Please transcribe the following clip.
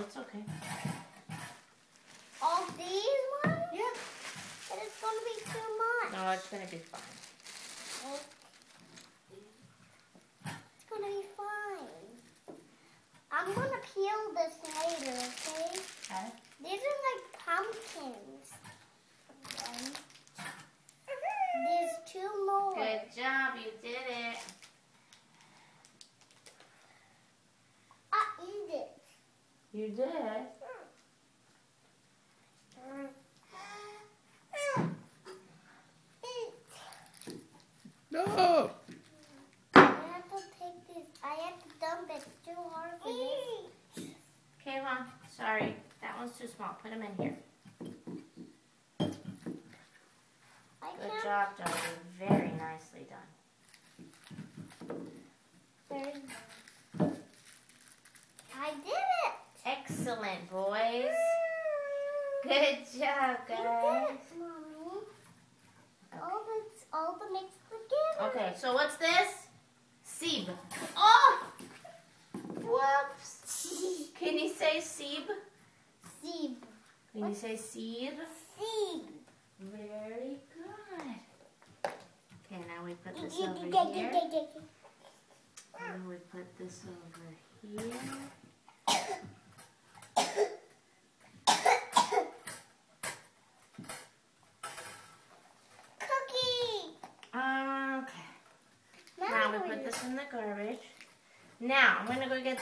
it's okay. All these ones? Yeah. But it's going to be too much. No, it's going to be fine. It's going to be fine. I'm going to peel this later, okay? Okay. These are like pumpkins. There's 2 more. Good job, you did it. I eat it. You did. No! I have to take this. I have to dump it. It's too hard for this. Kayla, sorry. That one's too small. Put them in here. Good job, Johnny. Very nicely done. I did it. Excellent, boys. Good job, You guys. did it, Mommy. All the mixed together. Okay, so what's this? Sieb. Oh! Whoops. Can you say sieb? Sieb. Can you say sieb? Sieb. Very good. Okay, now we put this over here. And we put this over here. Cookie. Okay. Now we put this in the garbage. Now I'm gonna go get